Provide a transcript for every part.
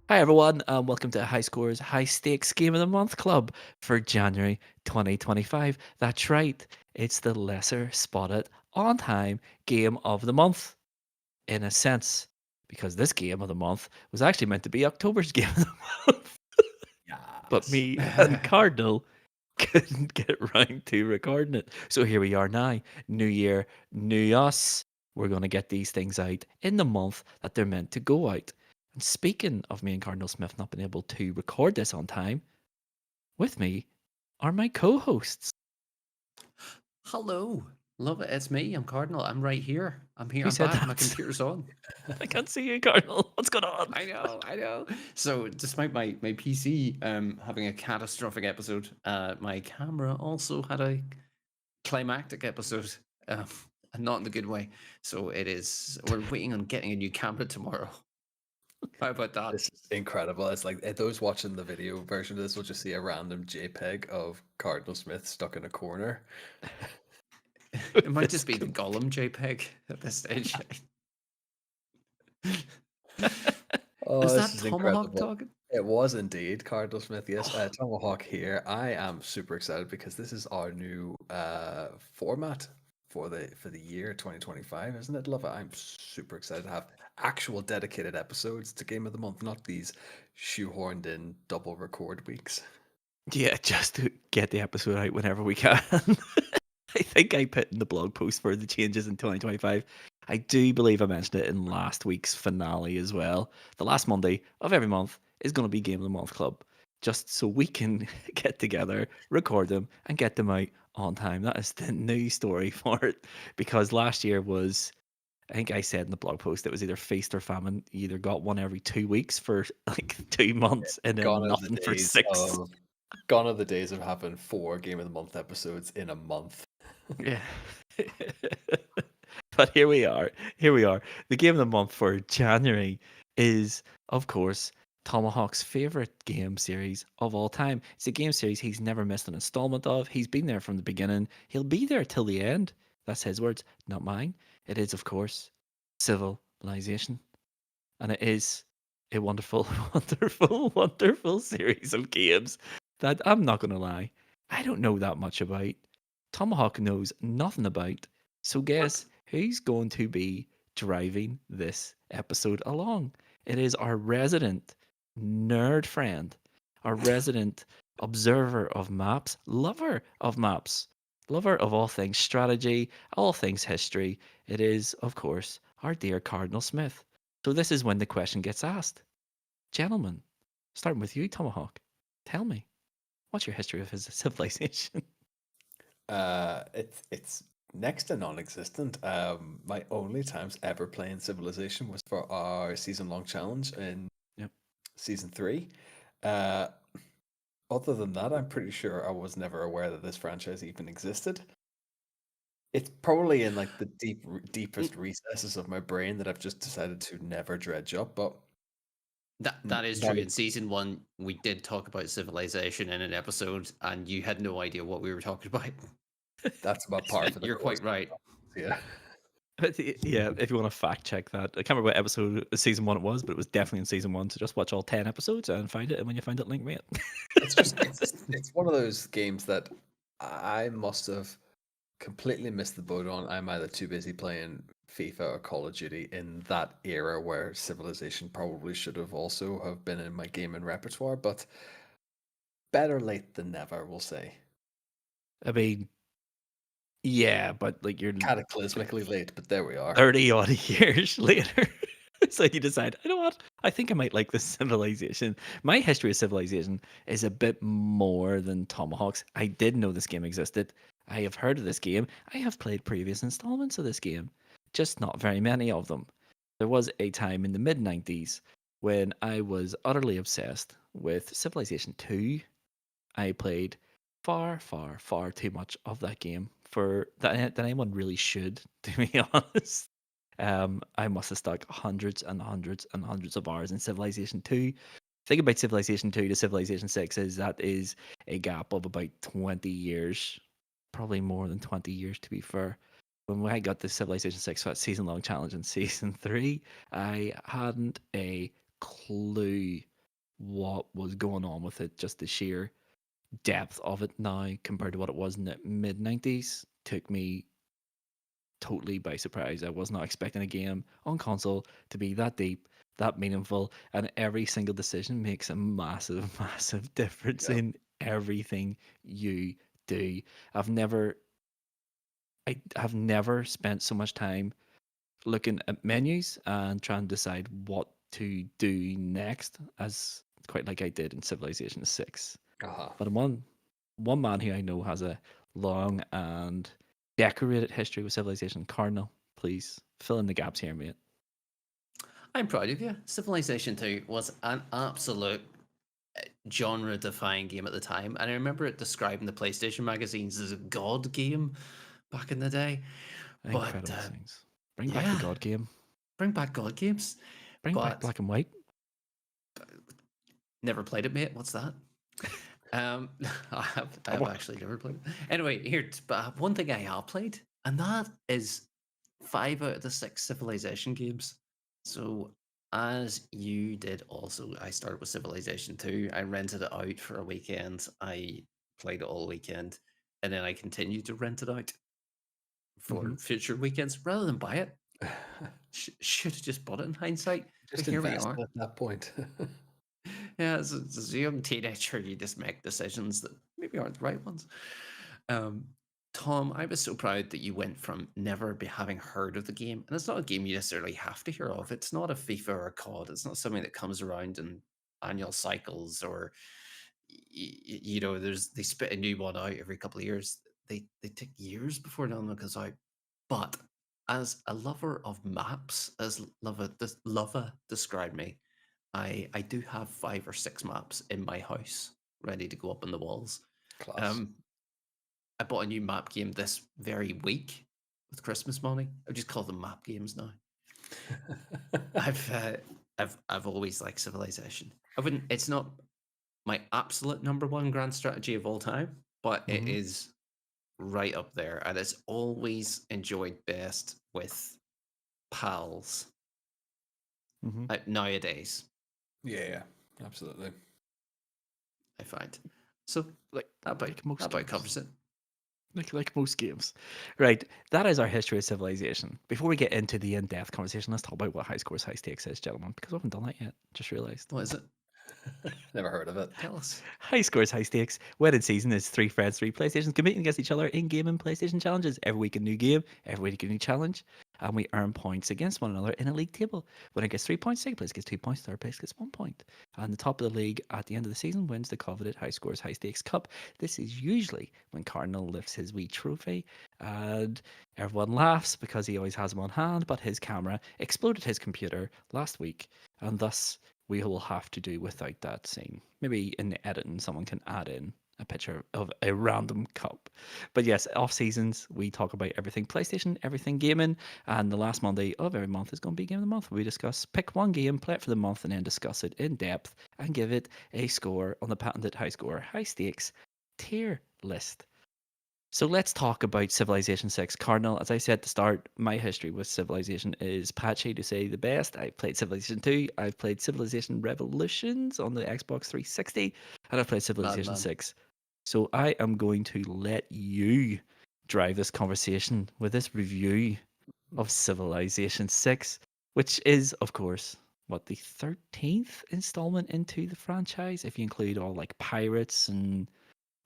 Hi everyone, welcome to High Scores High Stakes Game of the Month Club for January 2025. That's right, it's the lesser spotted on time game of the month, in a sense, because this game of the month was actually meant to be October's game of the month. But Yes. me and Cardinal couldn't get round to recording it. So here we are now. New year, new us. We're going to get these things out in the month that they're meant to go out. And speaking of me and Cardinal Smith not being able to record this on time, with me are my co hosts. Hello. Love it. It's me. I'm Cardinal. I'm right here. I'm here. Who I'm said back. My that? computer's on. I can't see you, Cardinal. What's going on? I know. I know. So, despite my PC having a catastrophic episode, my camera also had a climactic episode, um, and not in the good way. So it is. We're waiting on getting a new camera tomorrow. How about that? This is incredible. It's like those watching the video version of this will just see a random JPEG of Cardinal Smith stuck in a corner. It might This just be the com- Gollum JPEG at this stage. Oh, Is this that is Tomahawk incredible. talking? It was indeed Cardinal Smith. Yes, Oh, Tomahawk here. I am super excited because this is our new format for the year 2025, isn't it? Love it. I'm super excited to have actual dedicated episodes to Game of the Month, not these shoehorned in double record weeks. yeah, just to get the episode out whenever we can. I think I put in the blog post for the changes in 2025. I do believe I mentioned it in last week's finale as well. The last Monday of every month is going to be Game of the Month Club, just so we can get together, record them, and get them out on time. That is the new story for it. Because last year was, I think I said in the blog post, it was either feast or famine. You either got one every 2 weeks for like 2 months and then Gone are the nothing for days 6. of gone are the days of having 4 Game of the Month episodes in a month. Yeah. But here we are. Here we are. The game of the month for January is, of course, Tomahawk's favorite game series of all time. It's a game series he's never missed an installment of. He's been there from the beginning. He'll be there till the end. That's his words, not mine. It is, of course, Civilization. And it is a wonderful, wonderful, wonderful series of games that I'm not going to lie, I don't know that much about. Tomahawk knows nothing about. So, What? guess who's going to be driving this episode along? It is our resident nerd friend, our resident observer of maps, lover of all things strategy, all things history. It is, of course, our dear Cardinal Smith. So this is when the question gets asked. Gentlemen, starting with you, Tomahawk, tell me, what's your history of his civilization? It's next to non-existent. My only times ever playing Civilization was for our season-long challenge in Yep. season 3. Uh, Other than that, I'm pretty sure I was never aware that this franchise even existed. It's probably in like the deepest recesses of my brain that I've just decided to never dredge up. But that is true. not In season one, we did talk about civilization in an episode, and you had no idea what we were talking about. that's about par for the You're course. quite right. Yeah. Yeah, if you want to fact check that, I can't remember what episode season one it was, but it was definitely in season one. So just watch all 10 episodes and find it. And when you find it, link me it. It's one of those games that I must have completely missed the boat on. I'm either too busy playing FIFA or Call of Duty in that era where Civilization probably should have also have been in my gaming repertoire, but better late than never, we'll say. I mean, yeah, but like you're Cataclysmically late, but there we are. 30 odd years later. So you decide, you know what? I think I might like this civilization. My history of civilization is a bit more than Tomahawk's. I did know this game existed. I have heard of this game. I have played previous installments of this game, just not very many of them. There was a time in the mid 90s when I was utterly obsessed with Civilization 2. I played far, far, far too much of that game for that anyone really should, to be honest. I must have stuck hundreds and hundreds and hundreds of hours in Civilization 2. Think about Civilization 2 to Civilization 6 is that is a gap of about 20 years, probably more than 20 years to be fair. When I got the Civilization 6 for that season long challenge in season 3, I hadn't a clue what was going on with it. Just the sheer depth of it now compared to what it was in the mid 90s took me totally by surprise. I was not expecting a game on console to be that deep, that meaningful, and every single decision makes a massive, massive difference Yep. in everything you do. I've never I have never spent so much time looking at menus and trying to decide what to do next as quite like I did in Civilization 6. Uh-huh. But one man who I know has a long and decorated history with Civilization, Cardinal, please fill in the gaps here, mate. I'm proud of you. Civilization 2 was an absolute genre-defying game at the time, and I remember it describing the PlayStation magazines as a god game back in the day. But Incredible things. Bring back the yeah, God game. bring back god games. Bring back But black and white. never played it, mate. What's that? Um, I have actually never played it. Anyway, here, but one thing I have played, and that is 5 out of the 6 Civilization games. So, as you did also, I started with Civilization 2. I rented it out for a weekend. I played it all weekend, and then I continued to rent it out for future weekends rather than buy it. Should have just bought it in hindsight. But Just here we invest are. at that point. Yeah, as a young teenager, you just make decisions that maybe aren't the right ones. Um, Tom, I was so proud that you went from never having heard of the game, and it's not a game you necessarily have to hear of. It's not a FIFA or a COD. It's not something that comes around in annual cycles, or you know, they spit a new one out every couple of years. They take years before another one goes out. But as a lover of maps, as Lova described me, I do have 5 or 6 maps in my house ready to go up on the walls. Class. Um, I bought a new map game this very week with Christmas money. I just call them map games now. I've always liked Civilization. I wouldn't. It's not my absolute number one grand strategy of all time, but it Mhm. is right up there, and it's always enjoyed best with pals Mhm. nowadays. Yeah, absolutely. I find so Like that most about games. covers it. Like most games. Right. That is our history of Civilization. Before we get into the in-depth conversation, let's talk about what high scores, high stakes is, gentlemen, because we haven't done that yet. Just realized. What is it? Never heard of it. Tell us. High scores, high stakes. Wedded season is 3 friends, 3 PlayStations competing against each other in game and PlayStation challenges. Every week a new game, every week a new challenge, and we earn points against one another in a league table. Winner gets 3 points, second place gets 2 points, third place gets 1 point. And the top of the league at the end of the season wins the coveted high scores, high stakes cup. This is usually when Cardinal lifts his wee trophy, and everyone laughs because he always has them on hand, but his camera exploded his computer last week, and thus we will have to do without that scene. Maybe in the editing, someone can add in a picture of a random cup. But yes, off seasons, we talk about everything PlayStation, everything gaming, and the last Monday of every month is going to be Game of the Month. We discuss, pick one game, play it for the month, and then discuss it in depth and give it a score on the patented high score, high stakes tier list. So let's talk about Civilization 6. Cardinal, as I said at the start, my history with Civilization is patchy to say the best. I've played Civilization 2, I've played Civilization Revolutions on the Xbox 360, and I've played Civilization Madman. 6. So I am going to let you drive this conversation with this review of Civilization 6, which is, of course, what, the 13th installment into the franchise, if you include all like pirates and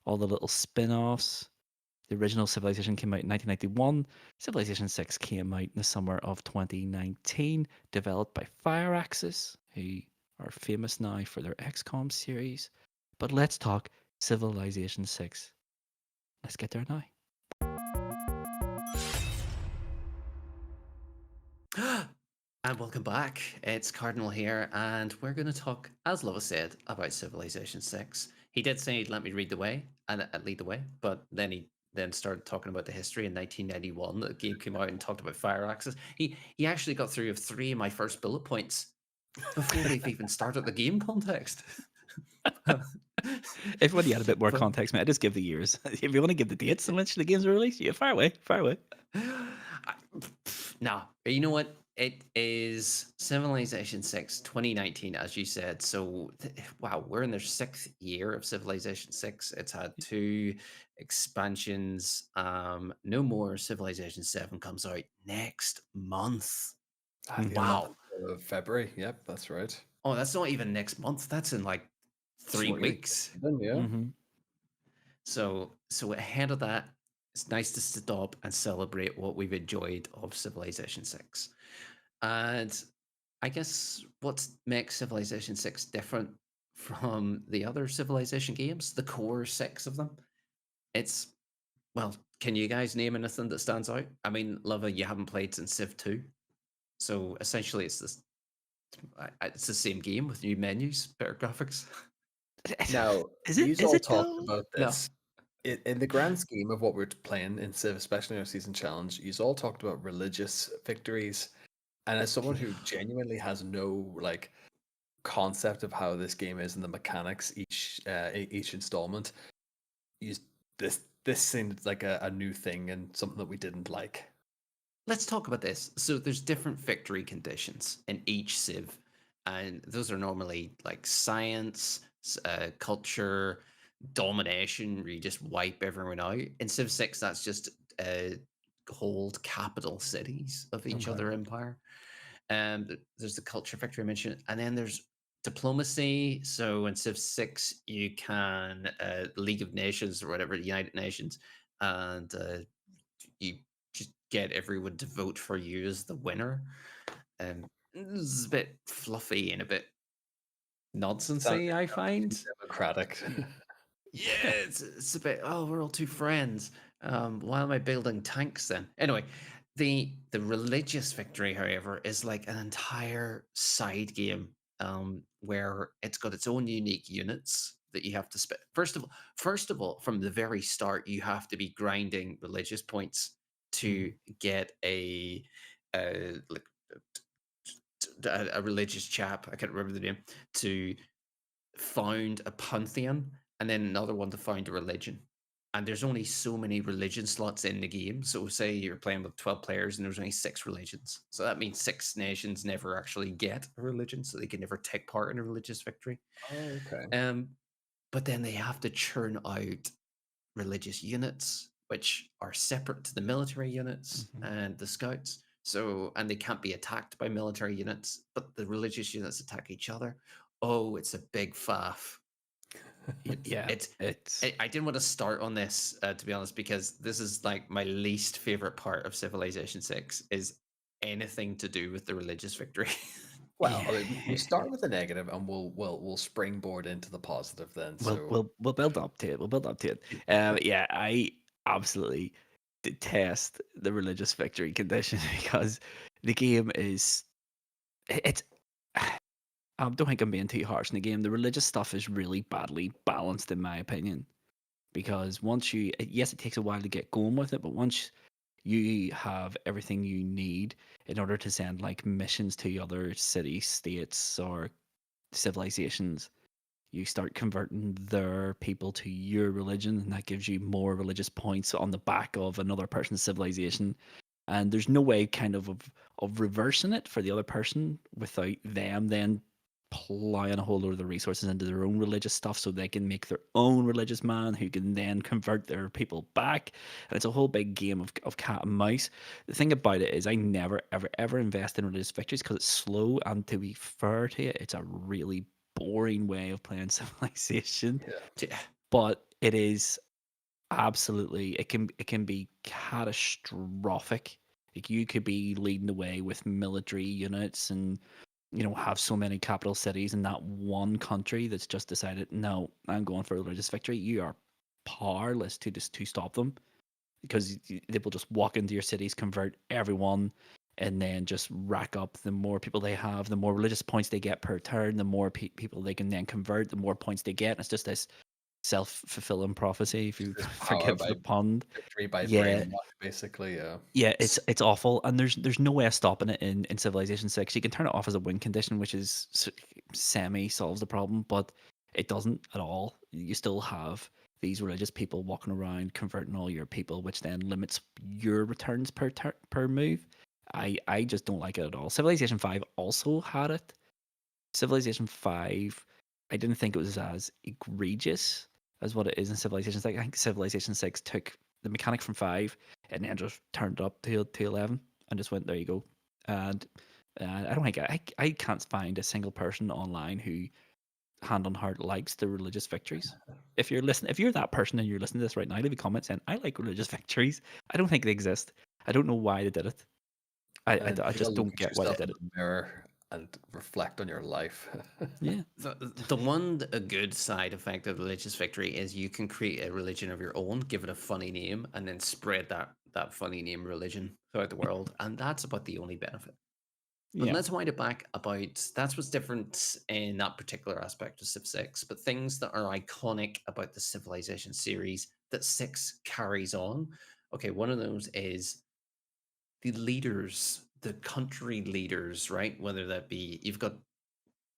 all the little spin offs. The original Civilization came out in 1991. Civilization 6 came out in the summer of 2019, developed by Fireaxis, who are famous now for their XCOM series. But let's talk Civilization 6. Let's get there now. And welcome back. It's Cardinal here, and we're going to talk, as Lois said, about Civilization 6. He did say he'd let me read the way and lead the way, but then he started talking about the history in 1991. The game came out and talked about Fireaxis. He actually got through 3 of my first bullet points before we've even started the game context. If you want to add a bit more But- context, mate, I just give the years. If you want to give the dates in which the games were released, yeah, far away, far away. No, you know what? It is Civilization 6 2019, as you said. So, wow, we're in their 6th year of Civilization 6. It's had 2 expansions. No more Civilization 7 comes out next month. At the Mhm. Wow. 11th of February. Yep, that's right. Oh, that's not even next month. That's in like 3 3 weeks. weeks. Then, yeah. Mhm. So ahead of that, it's nice to stop and celebrate what we've enjoyed of Civilization 6. And I guess what makes Civilization 6 different from the other Civilization games, the core 6 of them, it's, well, can you guys name anything that stands out? I mean, Lava, you haven't played since Civ 2. So essentially, it's the same game with new menus, better graphics. Now, Is it? you Is all it talked though? about No. this. In the grand scheme of what we're playing in Civ, especially in our season challenge, you all talked about religious victories. And as someone who genuinely has no like concept of how this game is and the mechanics each installment, you, this seemed like a new thing and something that we didn't like. Let's talk about this. So there's different victory conditions in each civ, and those are normally like science, culture, domination, where you just wipe everyone out. In Civ 6, that's just hold capital cities of each Okay. other empire. There's the culture victory I mentioned, and then there's diplomacy. So in Civ 6, you can League of Nations or whatever, United Nations, and you just get everyone to vote for you as the winner. This is a bit fluffy and a bit Sounds nonsensy, I too find. democratic. Yeah, it's a bit. Oh, we're all two friends. Why am I building tanks then? Anyway, the religious victory, however, is like an entire side game where it's got its own unique units that you have to spend. First of all, from the very start, you have to be grinding religious points to get like a religious chap. I can't remember the name to found a pantheon and then another one to find a religion. And there's only so many religion slots in the game. So say you're playing with 12 players and there's only 6 religions. So that means 6 nations never actually get a religion, so they can never take part in a religious victory. Oh, okay. But then they have to churn out religious units, which are separate to the military units Mhm. and the scouts. So, and they can't be attacked by military units, but the religious units attack each other. Oh, it's a big faff. Yeah, It's. it's I didn't want to start on this, to be honest, because this is like my least favorite part of Civilization 6 is anything to do with the religious victory. Well, I mean, we yeah. start with the negative and we'll springboard into the positive then. We'll So we'll we'll build up to it. We'll build up to it. Yeah, I absolutely detest the religious victory condition because the game is it's. I don't think I'm being too harsh in the game. The religious stuff is really badly balanced, in my opinion. Because once you, yes, it takes a while to get going with it, but once you have everything you need in order to send like missions to other cities, states, or civilizations, you start converting their people to your religion, and that gives you more religious points on the back of another person's civilization. And there's no way of reversing it for the other person without them then plowing a whole load of the resources into their own religious stuff so they can make their own religious man who can then convert their people back. And it's a whole big game of cat and mouse. The thing about it is I never ever invest in religious victories because it's slow, and to be fair to it, it's a really boring way of playing Civilization. yeah. Yeah. But it is absolutely, it can be catastrophic. Like you could be leading the way with military units and have so many capital cities in that one country that's just decided, no, I'm going for a religious victory. You are powerless to stop them because they will just walk into your cities, convert everyone, and then just rack up. The more people they have, the more religious points they get per turn, the more people they can then convert, the more points they get. And it's just this self-fulfilling prophecy, if you This power forgive by the pun. victory by Yeah, brainwash, basically. Yeah. yeah, it's awful, and there's no way of stopping it in Civilization 6. You can turn it off as a win condition, which is semi solves the problem, but it doesn't at all. You still have these religious people walking around converting all your people, which then limits your returns per move. I just don't like it at all. Civilization 5 also had it. Civilization 5, I didn't think it was as egregious as what it is in Civilization 6. I think Civilization 6 took the mechanic from 5 and then just turned it up to 11 and just went, there you go. And I don't think I can't find a single person online who, hand on heart, likes the religious victories. If you're that person and you're listening to this right now, leave a comment saying, I like religious victories. I don't think they exist. I don't know why they did it. And I you gotta just look don't at get why they yourself did in it. the mirror and reflect on your life. Yeah. A good side effect of religious victory is you can create a religion of your own, give it a funny name, and then spread that funny name religion throughout the world, and that's about the only benefit. But Yeah. let's wind it back about that's what's different in that particular aspect of Civ 6, but things that are iconic about the Civilization series that 6 carries on. Okay, one of those is the leaders, the country leaders, right? Whether that be you've got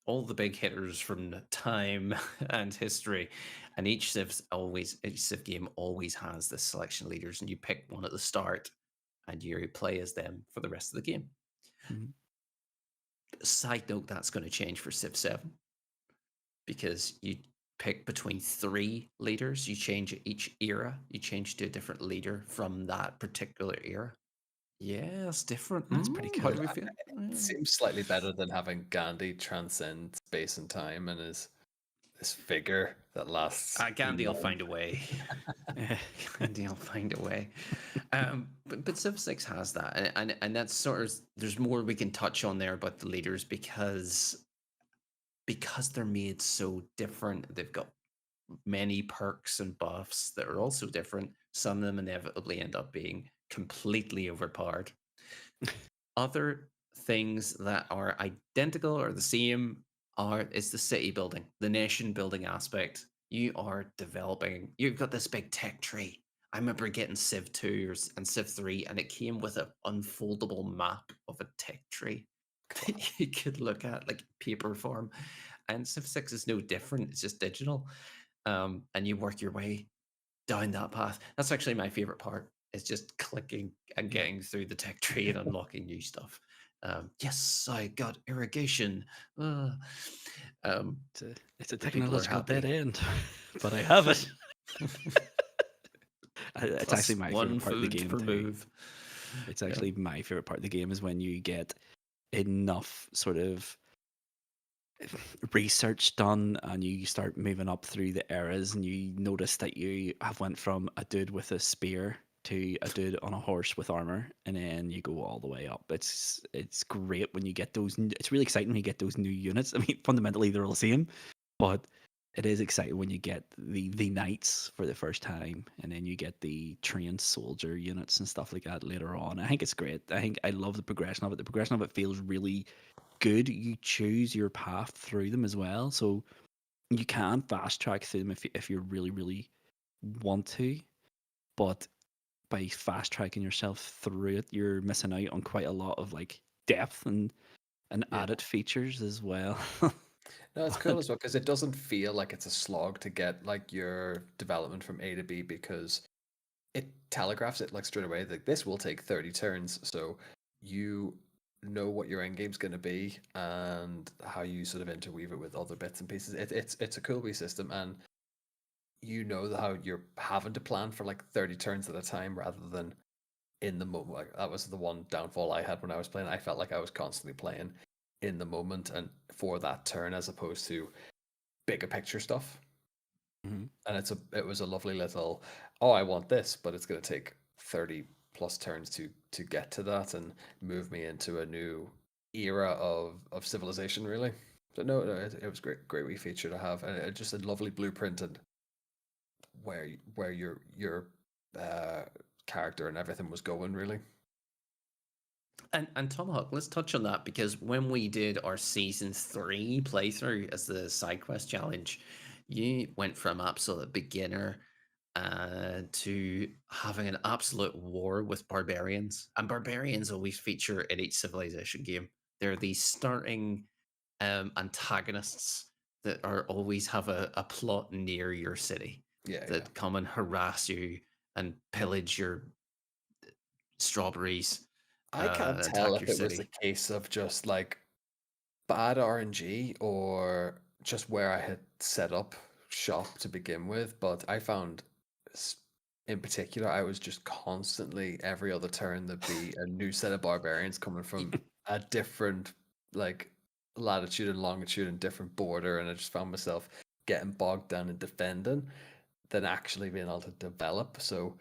all the big hitters from the time and history, and each Civ game always has this selection of leaders, and you pick one at the start, and you play as them for the rest of the game. Mhm. Side note, that's going to change for Civ 7 because you pick between 3 leaders. You change each era. You change to a different leader from that particular era. Yeah, it's different. That's pretty How cool. do we feel? It seems slightly better than having Gandhi transcend space and time and is this figure that lasts. Gandhi will eons. find a way. Gandhi will find a way. But Civ 6 has that, and that's sort of there's more we can touch on there about the leaders because they're made so different. They've got many perks and buffs that are also different. Some of them inevitably end up being completely overpowered. Other things that are identical or the same is the city building, the nation building aspect. You are developing. You've got this big tech tree. I remember getting Civ 2 and Civ 3, and it came with an unfoldable map of a tech tree that you could look at, like paper form. And Civ 6 is no different. It's just digital. And you work your way down that path. That's actually my favorite part. Is just clicking and Yeah. getting through the tech tree and unlocking new stuff. Yes, I got irrigation. Um, It's a the people are technological dead happy. end, but I have it. It's Plus actually my one favorite part of the food game per too. move. It's Yeah. actually my favorite part of the game is when you get enough sort of research done and you start moving up through the eras and you notice that you have went from a dude with a spear to a dude on a horse with armor, and then you go all the way up. It's great when you get those. It's really exciting when you get those new units. I mean, fundamentally they're all the same, but it is exciting when you get the knights for the first time, and then you get the trained soldier units and stuff like that later on. I think it's great. I love the progression of it. The progression of it feels really good. You choose your path through them as well, so you can fast track through them if you really really want to. But by fast tracking yourself through it, you're missing out on quite a lot of like depth and Yeah. added features as well. No, it's cool as well because it doesn't feel like it's a slog to get like your development from A to B because it telegraphs it like straight away. Like this will take 30 turns, so you know what your end game's going to be and how you sort of interweave it with other bits and pieces. It's a cool wee system, and you know how you're having to plan for like 30 turns at a time rather than in the moment. Like that was the one downfall I had when I was playing. I felt like I was constantly playing in the moment and for that turn as opposed to bigger picture stuff. Mhm. And it was a lovely little, oh, I want this, but it's going to take 30 plus turns to get to that and move me into a new era of civilization, really. So no, it was great wee feature to have, and just a lovely blueprint and where your character and everything was going, really. And Tomahawk, let's touch on that because when we did our season 3 playthrough as the side quest challenge, you went from absolute beginner to having an absolute war with barbarians. And barbarians always feature in each civilization game. They're these starting antagonists that are always have a plot near your city Yeah, that come and harass you and pillage your strawberries I can't tell attack if your it was a city. case of just like bad RNG or just where I had set up shop to begin with, but I found s- in particular I was just constantly every other turn there'd be a new set of barbarians coming from a different like latitude and longitude and different border, and I just found myself getting bogged down in defending than actually being able to develop. So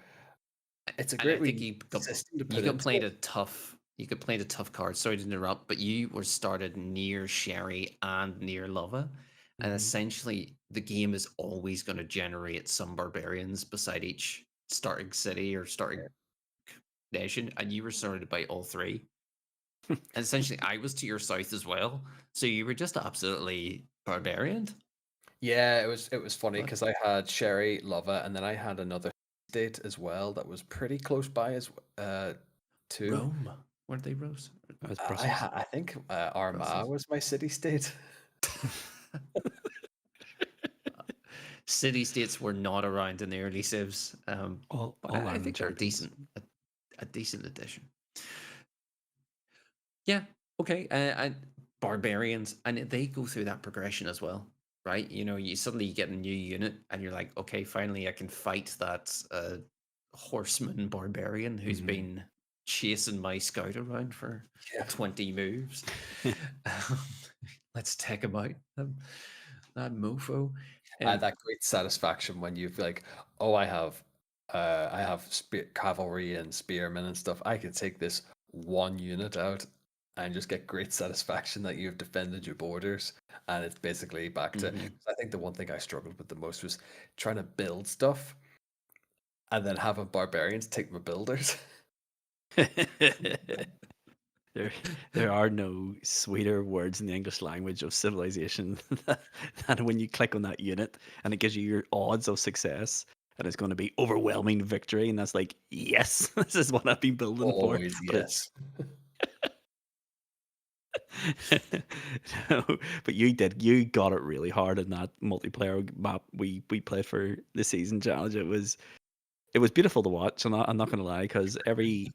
it's a And I great think system to you put got into played it. a tough card. Sorry to interrupt, but you were started near Sherry and near Lava, and Mhm. essentially the game is always going to generate some barbarians beside each starting city or starting nation, and you were surrounded by all three. And essentially, I was to your south as well, so you were just absolutely barbarian. Yeah, it was funny But because I had Sherry, Lava, and then I had another state as well that was pretty close by as too. Rome, where they rose? That was Brussels. I think Armagh Brussels. was my city state. City states were not around in the early civs, but All I Ireland think they're champions. a decent addition. Yeah, okay, and barbarians, and they go through that progression as well, right? You know, you suddenly get a new unit, and you're like, okay, finally, I can fight that horseman barbarian who's Mhm. been chasing my scout around for Yeah. 20 moves. Um, Let's take him out, that mofo. That great satisfaction when you've like, oh, I have cavalry and spearmen and stuff. I could take this one unit out and just get great satisfaction that you've defended your borders. And it's basically back to. Mhm. I think the one thing I struggled with the most was trying to build stuff and then having barbarians take my builders. There, there are no sweeter words in the English language of civilization than when you click on that unit and it gives you your odds of success and it's going to be overwhelming victory, and that's like, yes, this is what I've been building for. Always But it's yes. no, but you got it really hard in that multiplayer map we played for the season challenge. It was beautiful to watch. I'm not gonna lie, because every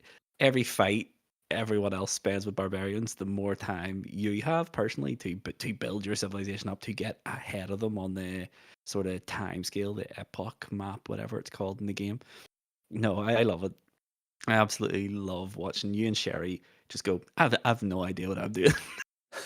fight everyone else spends with barbarians, the more time you have personally to build your civilization up to get ahead of them on the sort of time scale, the epoch map, whatever it's called in the game. No, I love it. I absolutely love watching you and Sherry just go. I've no idea what I'm doing.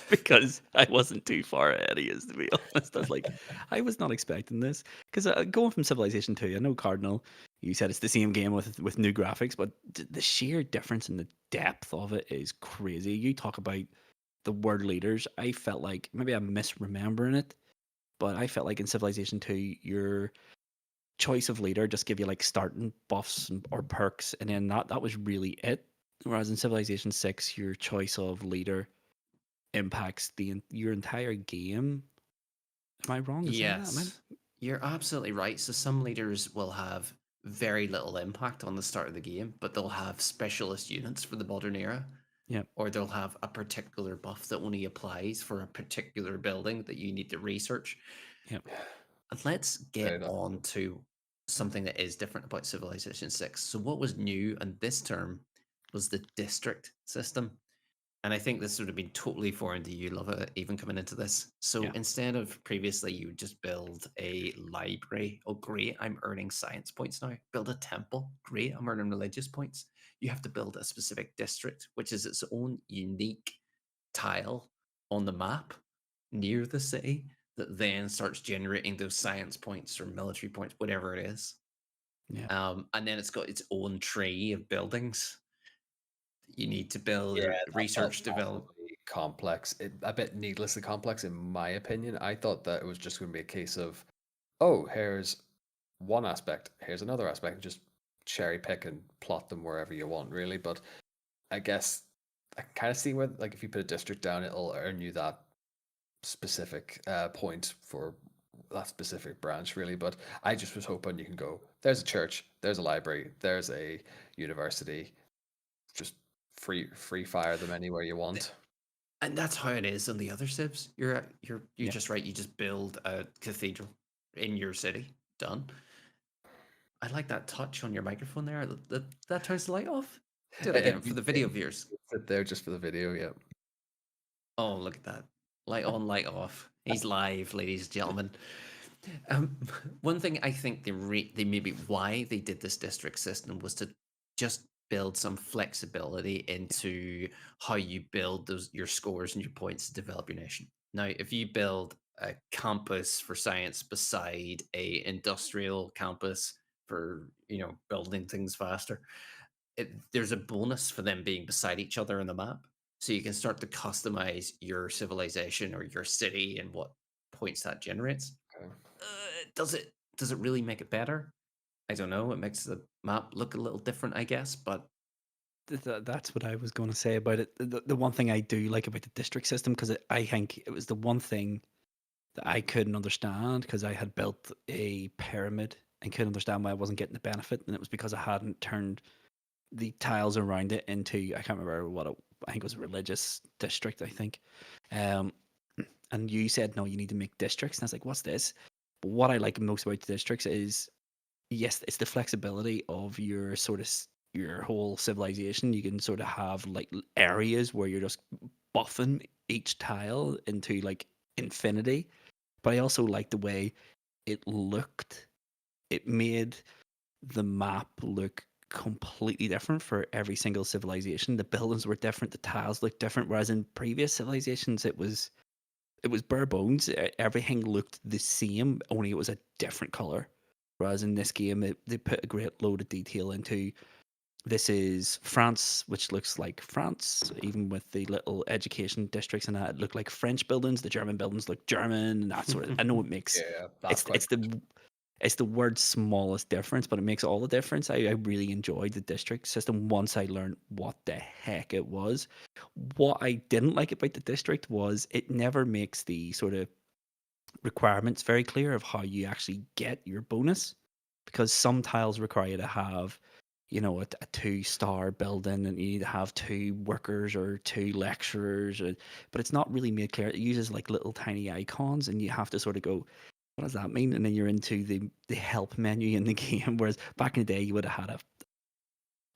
Because I wasn't too far ahead of you, to be honest. I was like, I was not expecting this. Because going from Civilization 2, I know Cardinal, you said it's the same game with new graphics, but the sheer difference in the depth of it is crazy. You talk about the world leaders. I felt like, maybe I'm misremembering it, but I felt like in Civilization 2, your choice of leader just give you like starting buffs or perks, and then that was really it. Whereas in Civilization 6, your choice of leader impacts your entire game. Am I wrong in saying that? Yes, you're absolutely right. So some leaders will have very little impact on the start of the game, but they'll have specialist units for the modern era, Yeah, or they'll have a particular buff that only applies for a particular building that you need to research. yeah, And let's Fair get enough. on to something that is different about Civilization 6. So what was new and this term was the district system. And I think this would have been totally foreign to you, Lova, even coming into this. So yeah, instead of previously you would just build a library. Oh, great, I'm earning science points now. Build a temple. Great, I'm earning religious points. You have to build a specific district, which is its own unique tile on the map near the city that then starts generating those science points or military points, whatever it is. yeah. And then it's got its own tree of buildings that you need to build Yeah, or that felt research, develop. massively complex. A bit needlessly complex, in my opinion. I thought that it was just going to be a case of, oh, here's one aspect, here's another aspect, and just cherry pick and plot them wherever you want, really. But I guess I can kind of see where, like, if you put a district down, it'll earn you that specific point for that specific branch, really. But I just was hoping you can go, there's a church, there's a library, there's a university, just free fire them anywhere you want. And that's how it is on the other civs. You're Yeah. just right. You just build a cathedral in your city. Done. I like that touch on your microphone there. That turns the light off. Do it again If for you the video viewers. sit there just for the video, yeah. Oh, look at that. Light on, light off. He's live, ladies and gentlemen. Um, one thing I think they maybe why they did this district system was to just build some flexibility into how you build those your scores and your points to develop your nation. Now, if you build a campus for science beside a industrial campus for building things faster, there's a bonus for them being beside each other on the map. So you can start to customize your civilization or your city and what points that generates. Okay. Does it really make it better? I don't know. It makes the map look a little different, I guess, but That's what I was going to say about it. The one thing I do like about the district system, because I think it was the one thing that I couldn't understand, because I had built a pyramid and couldn't understand why I wasn't getting the benefit, and it was because I hadn't turned the tiles around it into, I can't remember what I think it was a religious district, I think. Um, and you said no, you need to make districts, and I was like, what's this? But what I like most about the districts is, yes, it's the flexibility of your sort of your whole civilization. You can sort of have like areas where you're just buffing each tile into like infinity. But I also like the way it looked. It made the map look completely different for every single civilization. The buildings were different, the tiles looked different. Whereas in previous civilizations, it was bare bones. Everything looked the same, only it was a different color. Whereas in this game, they put a great load of detail into, this is France, which looks like France, even with the little education districts and that. It looked like French buildings. The German buildings look German, and that sort of. I know it makes Yeah, that's it's quite it's the word's smallest difference, but it makes all the difference. I really enjoyed the district system once I learned what the heck it was. What I didn't like about the district was it never makes the sort of requirements very clear of how you actually get your bonus, because some tiles require you to have a 2-star building, and you need to have 2 workers or 2 lecturers, but it's not really made clear. It uses like little tiny icons, and you have to sort of go, what does that mean? And then you're into the help menu in the game, whereas back in the day you would have had a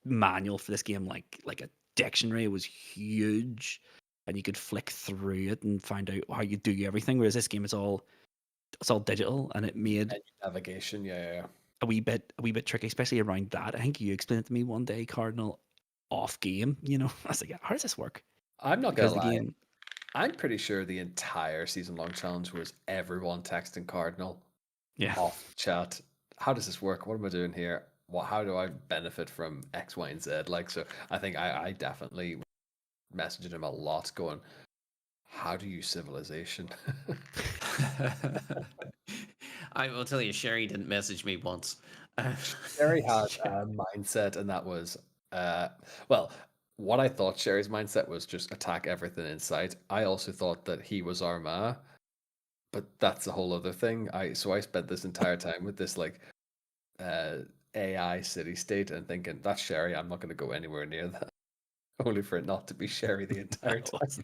manual for this game, like a dictionary. It was huge, and you could flick through it and find out how you do everything, whereas this game is all it's all digital, and it made navigation. Yeah, yeah, yeah. a wee bit tricky, especially around that. I think you explained it to me one day, Cardinal, off game. I was like, how does this work? I'm not gonna Because the lie. game, I'm pretty sure the entire season-long challenge was everyone texting Cardinal yeah, off chat. How does this work? What am I doing here? How do I benefit from X, Y, and Z? Like, so I think I definitely messaged him a lot, going, "How do you civilization?" I will tell you, Sherry didn't message me once. Sherry had a mindset, and that was, uh, well, what I thought Sherry's mindset was just attack everything in sight. I also thought that he was Armagh, but that's a whole other thing. I spent this entire time with this like uh AI city state and thinking that's Sherry. I'm not going to go anywhere near that, only for it not to be Sherry the entire that time. was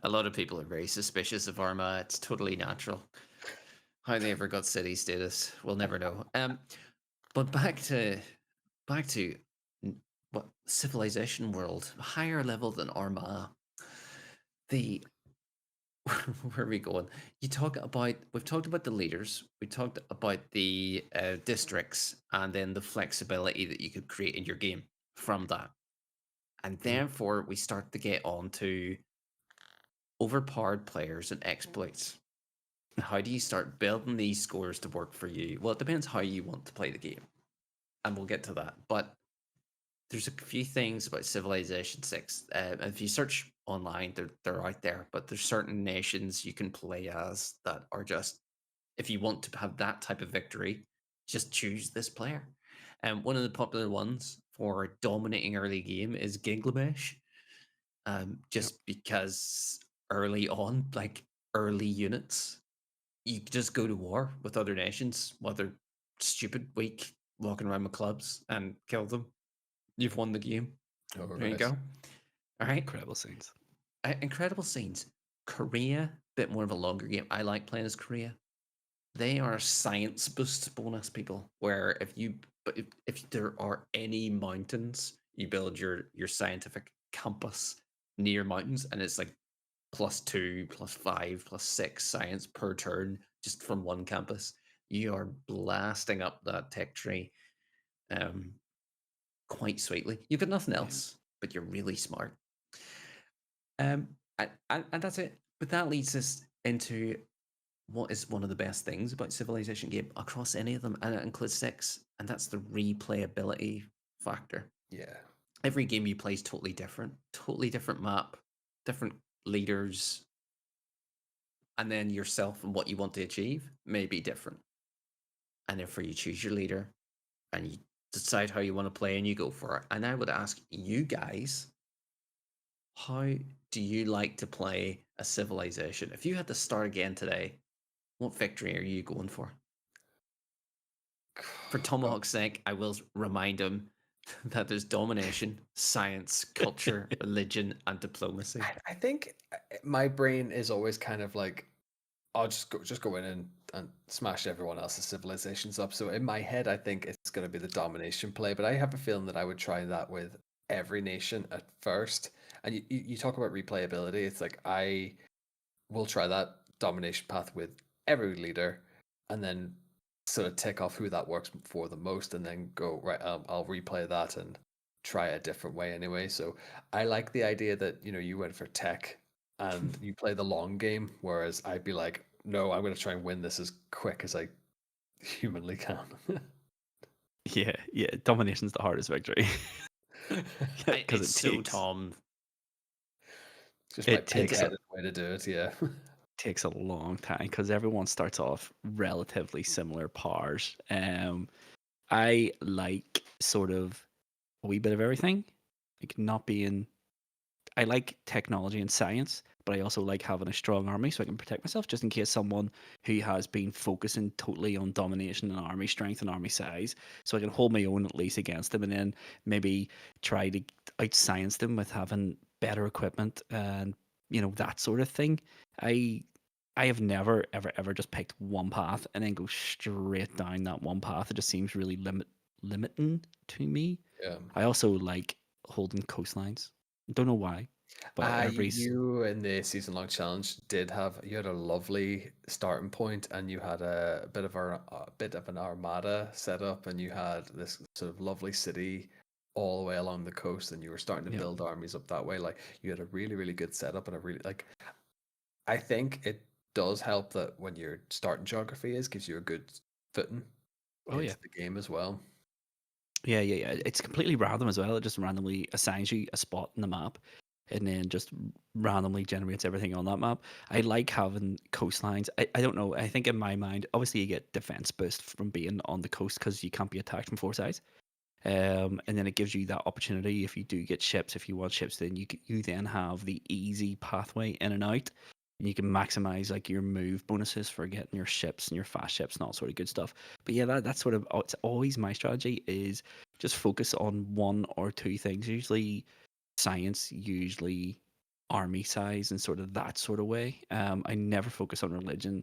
A lot of people are very suspicious of Arma. It's totally natural. How they ever got city status, we'll never know. But back to what civilization world, higher level than Armagh. The where are we going? We've talked about the leaders, we talked about the districts, and then the flexibility that you could create in your game from that. And therefore, we start to get on to overpowered players and exploits. How do you start building these scores to work for you? Well, it depends how you want to play the game, and we'll get to that. But there's a few things about Civilization 6. If you search online, they're out there, but there's certain nations you can play as that are just, if you want to have that type of victory, just choose this player. And one of the popular ones for dominating early game is Gilgamesh, yep. just because early on, like early units, you just go to war with other nations, whether stupid, weak, walking around with clubs and kill them. You've won the game. Oh, There you right. go. All right. incredible scenes. Incredible scenes. Korea, bit more of a longer game. I like playing as Korea. They are science boost bonus people, where if you But if there are any mountains, you build your scientific compass near mountains, and it's like +2, +5, +6 science per turn just from one campus. You are blasting up that tech tree quite sweetly. You've got nothing Yeah. else, but you're really smart. And that's it. But that leads us into what is one of the best things about Civilization game across any of them, and it includes 6, and that's the replayability factor. Yeah. Every game you play is totally different map, different leaders, and then yourself and what you want to achieve may be different. And therefore, you choose your leader and you decide how you want to play and you go for it. And I would ask you guys, how do you like to play a Civilization? If you had to start again today, what victory are you going for? For Tomahawk's sake, I will remind him that there's domination, science, culture, religion, and diplomacy. I think my brain is always kind of like, I'll just go in and smash everyone else's civilizations up. So in my head, I think it's going to be the domination play, but I have a feeling that I would try that with every nation at first. And you talk about replayability. It's like I will try that domination path with every leader, and then sort of tick off who that works for the most, and then go right. I'll replay that and try a different way anyway. So I like the idea that you went for tech and you play the long game, whereas I'd be like, no, I'm going to try and win this as quick as I humanly can. Yeah. Domination's the hardest victory. Because It's it so takes Tom. Just my it takes pig-headed way to do it. Yeah. takes a long time because everyone starts off relatively similar powers. I like sort of a wee bit of everything, like not being. I like technology and science, but I also like having a strong army so I can protect myself just in case someone who has been focusing totally on domination and army strength and army size, so I can hold my own at least against them, and then maybe try to out-science them with having better equipment and that sort of thing. I I have never ever just picked one path and then go straight down that one path. It just seems really limiting to me. Yeah. I also like holding coastlines. Don't know why, but You in the season-long challenge you had a lovely starting point, and you had a bit of an armada set up, and you had this sort of lovely city all the way along the coast, and you were starting to yeah. build armies up that way. Like you had a really, really good setup, and a really like. I think it does help that when your starting geography gives you a good footing Oh yeah. into the game as well. Yeah. It's completely random as well. It just randomly assigns you a spot in the map and then just randomly generates everything on that map. I like having coastlines. I don't know. I think in my mind, obviously you get defense boost from being on the coast because you can't be attacked from four sides. And then it gives you that opportunity if you do get ships. If you want ships, then you then have the easy pathway in and out, and you can maximize like your move bonuses for getting your ships and your fast ships and all sort of good stuff. But yeah, that's sort of it's always my strategy is just focus on one or two things. Usually science, usually army size, and sort of that sort of way. I never focus on religion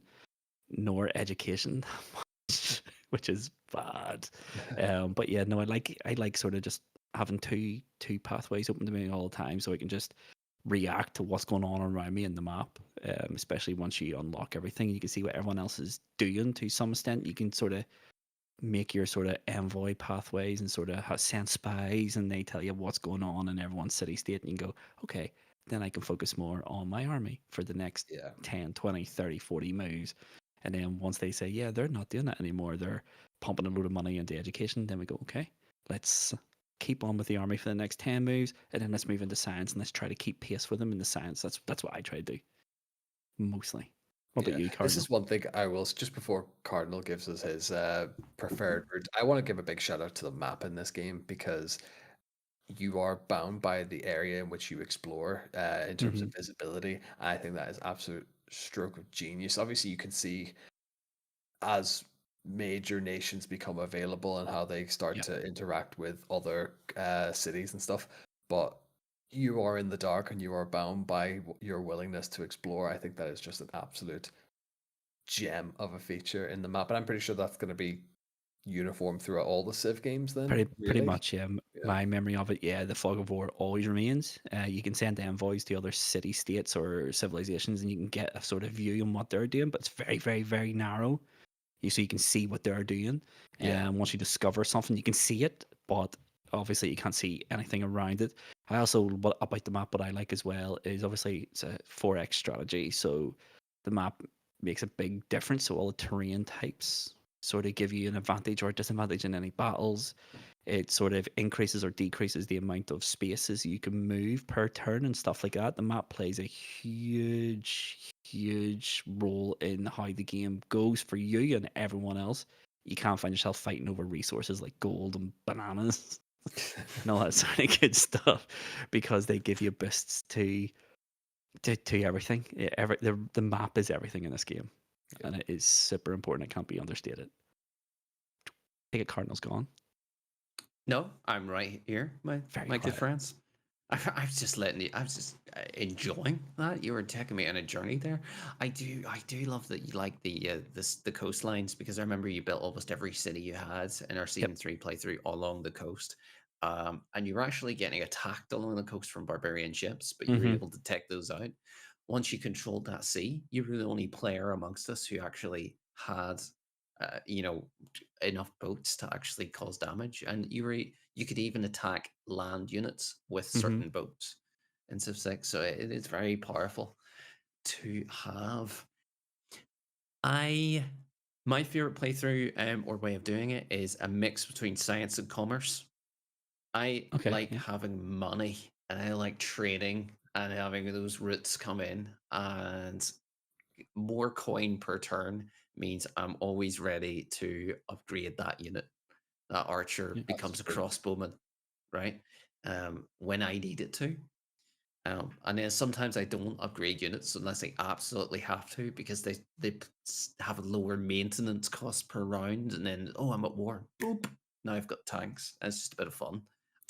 nor education that much, which is bad. But yeah, no, I like sort of just having two pathways open to me all the time, so I can just react to what's going on around me in the map. Especially once you unlock everything, you can see what everyone else is doing to some extent. You can sort of make your sort of envoy pathways and sort of send spies, and they tell you what's going on in everyone's city state, and you can go, okay, then I can focus more on my army for the next Yeah. 10, 20, 30, 40 moves. And then once they say, yeah, they're not doing that anymore, they're pumping a load of money into education, then we go, okay, let's keep on with the army for the next 10 moves, and then let's move into science and let's try to keep pace with them in the science. That's what I try to do, mostly. What about you, This Cardinal? is one thing I will just before Cardinal gives us his preferred route. I want to give a big shout out to the map in this game because you are bound by the area in which you explore in terms of visibility. I think that is absolute stroke of genius. Obviously, you can see as major nations become available and how they start Yeah. to interact with other cities and stuff, but you are in the dark and you are bound by your willingness to explore. I think that is just an absolute gem of a feature in the map, and I'm pretty sure that's going to be uniform throughout all the Civ games. Then, Pretty really, much, yeah. My memory of it, yeah, the fog of war always remains. You can send envoys to other city states or civilizations, and you can get a sort of view on what they're doing, but it's very, very, very narrow. So you can see what they're doing. Yeah. And once you discover something, you can see it, but obviously you can't see anything around it. I also, what about the map, what I like as well is obviously it's a 4x strategy, so the map makes a big difference. So all the terrain types sort of give you an advantage or a disadvantage in any battles. It sort of increases or decreases the amount of spaces you can move per turn and stuff like that. The map plays a huge, huge role in how the game goes for you and everyone else. You can't find yourself fighting over resources like gold and bananas and all that sort of good stuff because they give you boosts to everything. The map is everything in this game, and it is super important. It can't be understated. Take it, Cardinal's gone. No, I'm right here, my Very good quiet. friends. I was just letting you. I was just enjoying that you were taking me on a journey there. I do love that you like the coastlines, because I remember you built almost every city you had in our season 3 playthrough along the coast. And you were actually getting attacked along the coast from barbarian ships, but you were able to take those out. Once you controlled that sea, you were the only player amongst us who actually had, enough boats to actually cause damage, and you could even attack land units with certain boats in Civ 6. So it is very powerful to have. My favorite playthrough or way of doing it is a mix between science and commerce. I Okay, like yeah. having money, and I like trading and having those routes come in, and more coin per turn means I'm always ready to upgrade that unit. That archer Yeah. becomes a true. crossbowman, right? When I need it to. And then sometimes I don't upgrade units unless I absolutely have to, because they have a lower maintenance cost per round. And then, oh, I'm at war. Boop. Now I've got tanks. And it's just a bit of fun.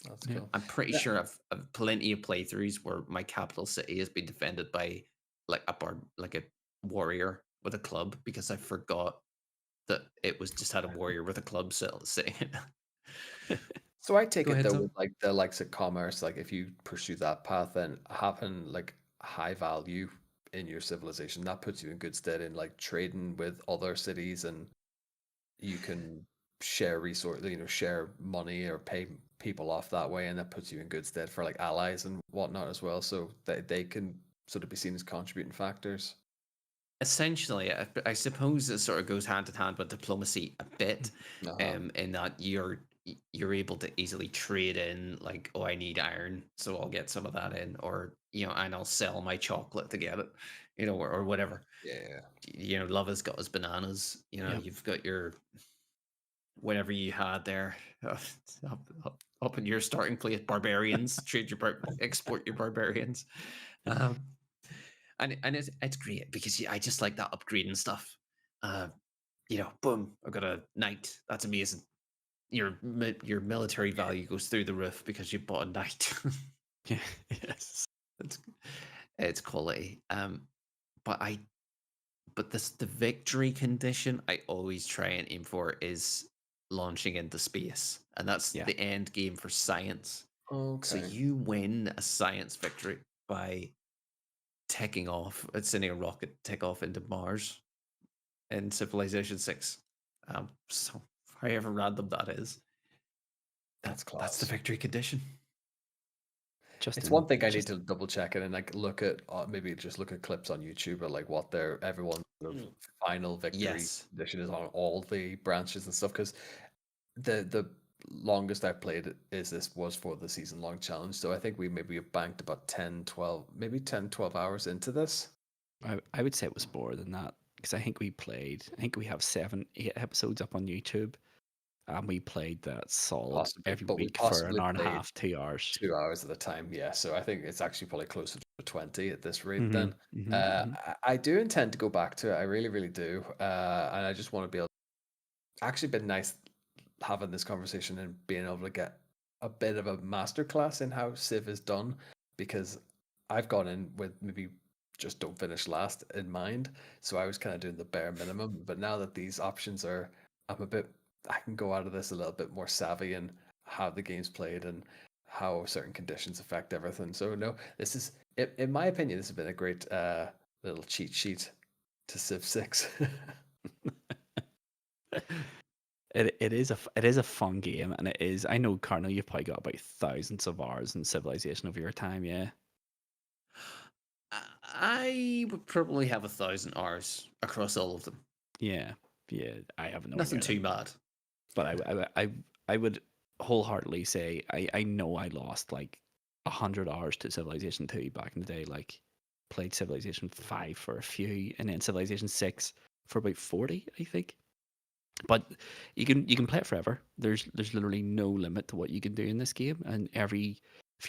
That's Yeah. cool. I'm pretty sure I've plenty of playthroughs where my capital city has been defended by like a warrior with a club, because I forgot that it was just had a warrior with a club sitting in it. So I take Go it ahead, though, Tom. with like the likes of commerce, like if you pursue that path, then having like high value in your civilization, that puts you in good stead in like trading with other cities, and you can share resource, share money or pay people off that way, and that puts you in good stead for like allies and whatnot as well. So they can sort of be seen as contributing factors. Essentially, I suppose it sort of goes hand in hand with diplomacy a bit, Uh-huh. in that you're able to easily trade in, like, oh, I need iron, so I'll get some of that in, or and I'll sell my chocolate to get it, or whatever. Yeah. Love has got his bananas. Yeah. You've got your whatever you had there, up in your starting place, barbarians. Trade your export your barbarians. Um, and it's great because I just like that upgrading stuff. Uh, boom, I've got a knight. That's amazing. Your military value goes through the roof because you bought a knight. Yeah. Yes. it's it's quality. But the victory condition I always try and aim for is launching into space, and that's Yeah. the end game for science. So Okay. you win a science victory by taking off, sending a rocket take off into Mars in Civilization 6. So however random that is, That's that's the class. victory condition. It's one thing I need Just to double check it and like look at maybe just look at clips on YouTube or like what their everyone's sort of final victory Yes. condition is on all the branches and stuff, because the longest I've played it is this was for the season long challenge, so I think we maybe have banked about 10, 12, maybe 10, 12 hours into this. I would say it was more than that because I think we have 7, 8 episodes up on YouTube, and we played that solid Possibly, every but we week for an possibly hour and a played half, 2 hours. 2 hours at a time. Yeah, so I think it's actually probably closer to 20 at this rate. Mm-hmm. Then Mm-hmm. Mm-hmm. I do intend to go back to it. I really, really do, and I just want to be able. Actually, been nice having this conversation and being able to get a bit of a masterclass in how Civ is done, because I've gone in with maybe just don't finish last in mind. So I was kind of doing the bare minimum. But now that these options are, I'm a bit I can go out of this a little bit more savvy and how the game's played and how certain conditions affect everything. So no, this is, in my opinion, this has been a great little cheat sheet to Civ 6. It is a fun game, and it is. I know, Cardinal, you've probably got about thousands of hours in Civilization over your time. Yeah, I would probably have 1,000 hours across all of them. yeah, yeah. I have nowhere Nothing near too that, bad. but I would wholeheartedly say I know I lost like 100 hours to Civilization 2 back in the day. Like, played Civilization 5 for a few, and then Civilization 6 for about 40, I think. But you can play it forever. There's literally no limit to what you can do in this game, and if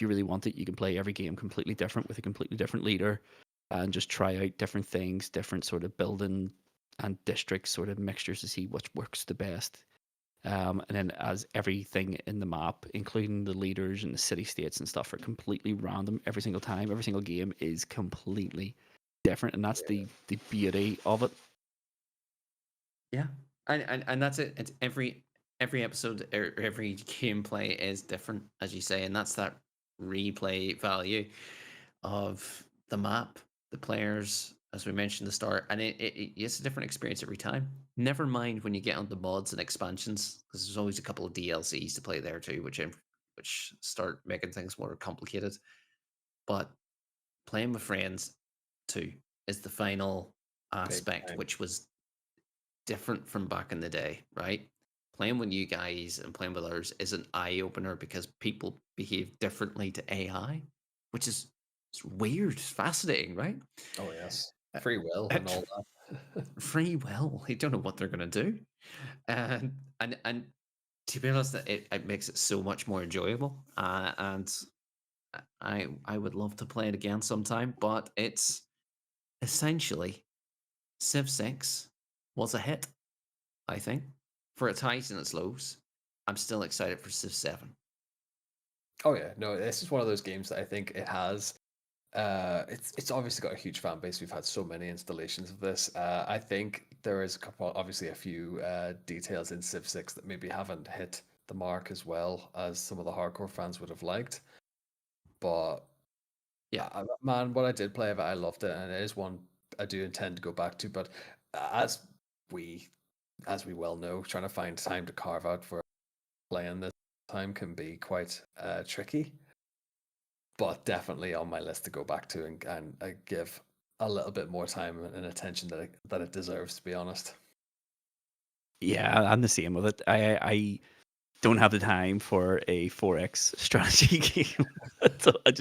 you really want it, you can play every game completely different with a completely different leader, and just try out different things, different sort of building and district sort of mixtures to see which works the best. And then as everything in the map, including the leaders and the city states and stuff, are completely random every single time. Every single game is completely different, and that's the beauty of it. Yeah, and that's it. It's every episode or every gameplay is different, as you say, and that's that replay value of the map, the players, as we mentioned at the start, and it's a different experience every time. Never mind when you get onto mods and expansions, because there's always a couple of DLCs to play there too, which start making things more complicated. But playing with friends too is the final Big aspect, time. which was different from back in the day, right? Playing with you guys and playing with others is an eye opener because people behave differently to AI, which is it's weird, it's fascinating, right? Oh yes, Uh, free will and all that. Free will. They don't know what they're going to do, and to be honest, it makes it so much more enjoyable. And I would love to play it again sometime, but it's essentially Civ 6 was a hit. I think. For its highs and its lows, I'm still excited for Civ 7. Oh yeah, no, this is one of those games that I think it has. It's obviously got a huge fan base. We've had so many installations of this. I think there is a couple, obviously a few details in Civ 6 that maybe haven't hit the mark as well as some of the hardcore fans would have liked. But Yeah, man, what I did play of it, I loved it, and it is one I do intend to go back to. But as we, as we well know, trying to find time to carve out for playing this time can be quite tricky. But definitely on my list to go back to and give a little bit more time and attention that it deserves. To be honest. Yeah, I'm the same with it. I don't have the time for a 4x strategy game. So I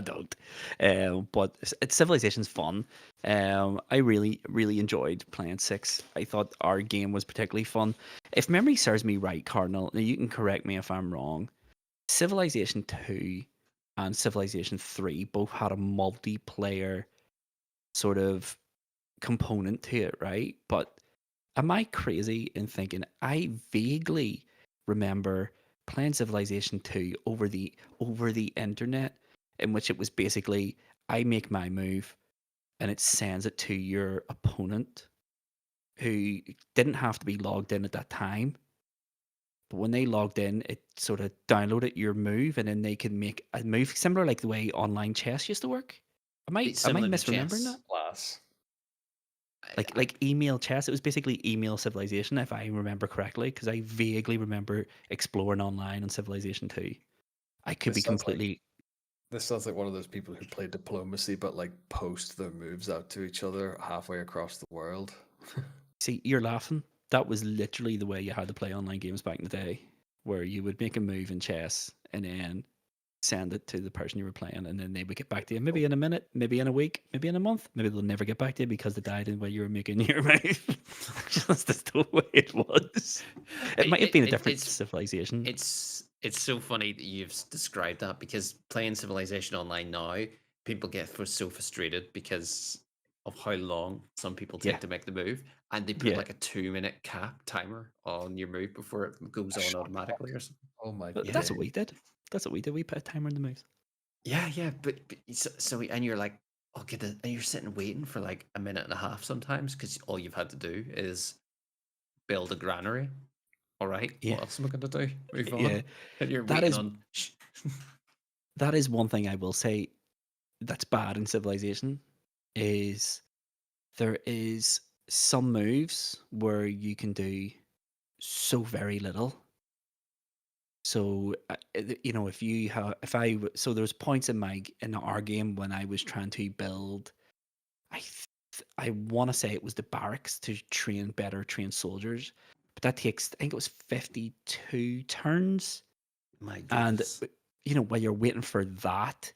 don't. But Civilization's fun. I really enjoyed playing 6. I thought our game was particularly fun. If memory serves me right, Cardinal, now you can correct me if I'm wrong. Civilization 2 and Civilization 3 both had a multiplayer sort of component to it, right? But am I crazy in thinking I vaguely remember playing Civilization 2 over the internet, in which it was basically I make my move and it sends it to your opponent who didn't have to be logged in at that time. But when they logged in, it sort of downloaded your move and then they could make a move similar like the way online chess used to work. it's Am I similar to misremembering chess. that? Class. Like email chess. It was basically email Civilization, if I remember correctly, because I vaguely remember exploring online on Civilization 2. I could be This sounds like completely. this sounds like one of those people who play diplomacy, but like post their moves out to each other halfway across the world. See, you're laughing. That was literally the way you had to play online games back in the day, where you would make a move in chess and then send it to the person you were playing, and then they would get back to you. Maybe in a minute, maybe in a week, maybe in a month. Maybe they'll never get back to you because they died in while you were making your move. Just the way it was. It might have been a different civilization. It's so funny that you've described that because playing Civilization Online now, people get so frustrated because of how long some people take Yeah, to make the move, and they put yeah. like a 2-minute cap timer on your move before it goes A on shot automatically clock. or something. Oh my But Yeah, that's what days. we did. That's what we did. We put a timer in the moves. yeah, but and you're like, okay, and you're sitting waiting for like a minute and a half sometimes because all you've had to do is build a granary. All right, Yeah, what else am I gonna do? Move yeah. on. And you're That waiting is on. that is one thing I will say that's bad in Civilization is there is some moves where you can do so very little. So if you have if I w- so there's points in our game when I was trying to build I want to say it was the barracks to train soldiers, but that takes I think it was 52 turns, My and goodness. while you're waiting for that,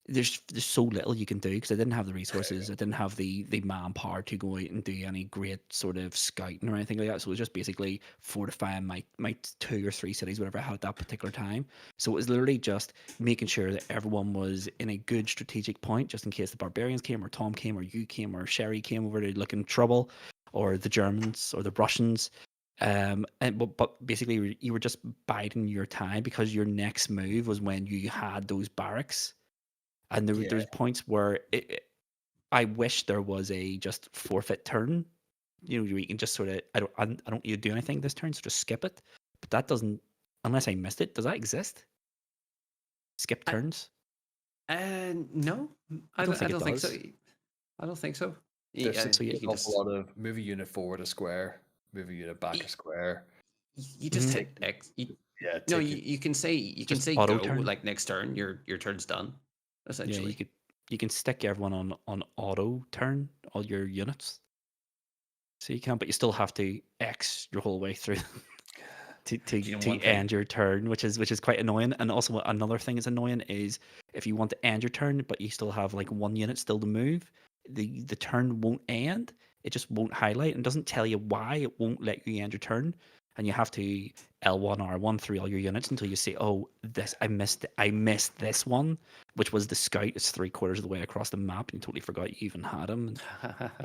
there's so little you can do because I didn't have the resources, I didn't have the manpower to go out and do any great sort of scouting or anything like that. So it was just basically fortifying my 2 or 3 cities, whatever I had at that particular time. So it was literally just making sure that everyone was in a good strategic point, just in case the barbarians came, or Tom came, or you came, or Sherry came over to look in trouble, or the Germans or the Russians. But basically you were just biding your time because your next move was when you had those barracks, and Yeah. there's points where I wish there was a just forfeit turn. You can just sort of I don't need to do anything this turn, so just skip it. But that doesn't, unless I missed it. Does that exist? Skip I, turns? no, I don't I think it don't think so. does. I don't think so. There Yeah, seems So to yeah, be you an can awful just lot of move a unit forward a square, move a unit back a you, square. you just mhm, Take hit X. yeah, No, take it. you can just say auto go turn. like next turn. Your turn's done, Yeah, essentially. you can stick everyone on auto turn, all your units. So you can, but you still have to X your whole way through to to Do you know to one thing? end your turn, which is quite annoying. And also another thing that's annoying is if you want to end your turn, but you still have like one unit still to move, the turn won't end. It just won't highlight and doesn't tell you why it won't let you end your turn. And you have to L1 R1 through all your units until you say, "Oh, this I missed this one," which was the scout. It's 3/4 of the way across the map, and you totally forgot you even had him. And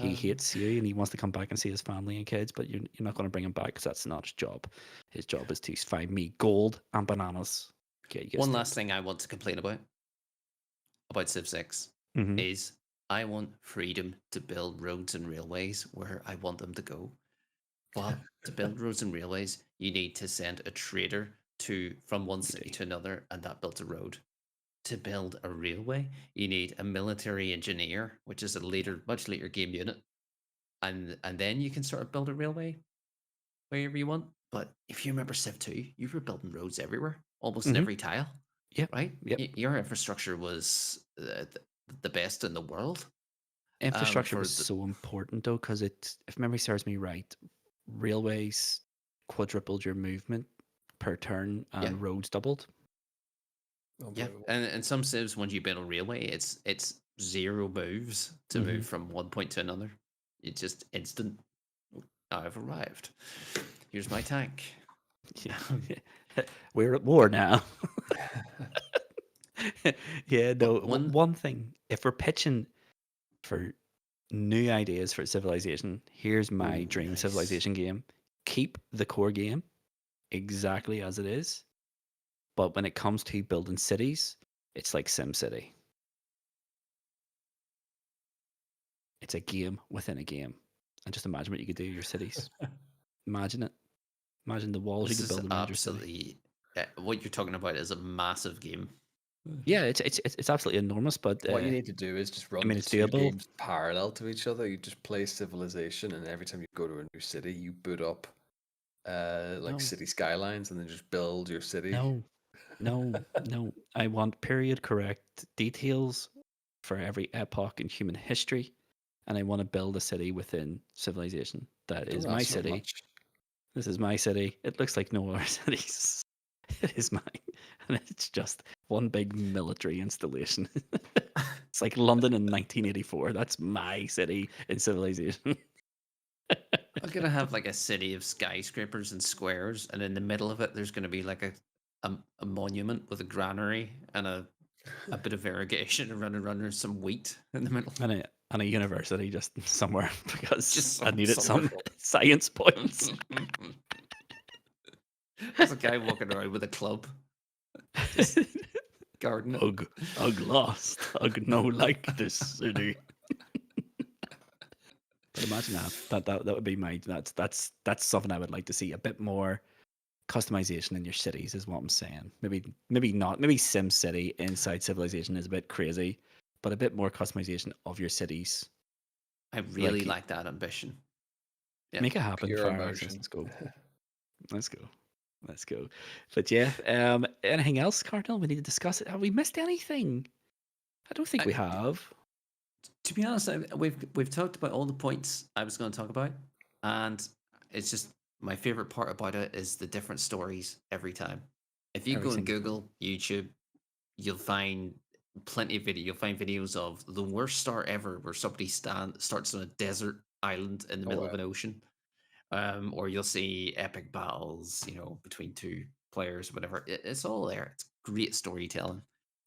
he hates you, and he wants to come back and see his family and kids, but you're not going to bring him back because that's not his job. His job is to find me gold and bananas. Okay, you One guessed last it. thing I want to complain about Civ 6 Hmm. is I want freedom to build roads and railways where I want them to go. Well, to build roads and railways, you need to send a trader to from one You city do. to another, and that builds a road. To build a railway, you need a military engineer, which is a much later game unit, and then you can sort of build a railway wherever you want. But if you remember Civ 2, you were building roads everywhere, almost in Hmm. every tile, Yep. right? Yep. Your infrastructure was the best in the world. Infrastructure For was the so important though, because if memory serves me right, railways quadrupled your movement per turn, Yeah, and roads doubled. yeah, Unbelievable. and some civs when you build a railway, it's zero moves to Hmm. move from one point to another. It's just instant. I've arrived. Here's my tank. We're at war But now. Yeah, no. but one One thing, if we're pitching for new ideas for Civilization, here's my oh dream nice. Civilization game. Keep the core game exactly as it is, but when it comes to building cities, it's like SimCity. It's a game within a game. And just imagine what you could do with your cities. Imagine it. Imagine the walls you This could is build around your city. absolutely what you're talking about is a massive game. Yeah, it's absolutely enormous, but What you need to do is just I run mean the it's two doable. games parallel to each other. You just play Civilization, and every time you go to a new city, you boot up like No, city skylines, and then just build your city. no, no. I want period correct details for every epoch in human history, and I want to build a city within civilization. That Don't is my ask for city. much. This is my city. It looks like no other cities. It is mine, and it's just one big military installation. It's like London in 1984. That's my city in civilization. I'm gonna have like a city of skyscrapers and squares, and in the middle of it, there's gonna be like a monument with a granary and a bit of irrigation around and some wheat in the middle. And a university just somewhere because Just I needed somewhere. some science points. There's a guy walking around with a club, just guarding it. Ugh lost. Ugh no like this city. But imagine that. That would be my that's something I would like to see a bit more customization in your cities is what I'm saying. Maybe not. Maybe Sim City inside Civilization is a bit crazy, but a bit more customization of your cities. I really Like like that ambition. Yeah. make it happen, Pure Fire Access. emotion. Let's go. Let's go. Let's go. But yeah, anything else, Cardinal? We need to discuss it. Have we missed anything? I don't think I, we have. to be honest, we've talked about all the points I was going to talk about, and it's just my favorite part about it is the different stories every time. If you Every go on single time. Google, YouTube, you'll find plenty of video. You'll find videos of the worst start ever, where somebody starts on a desert island in the Oh middle of wow. an ocean, or you'll see epic battles, between two players, or whatever. It's all there. It's great storytelling,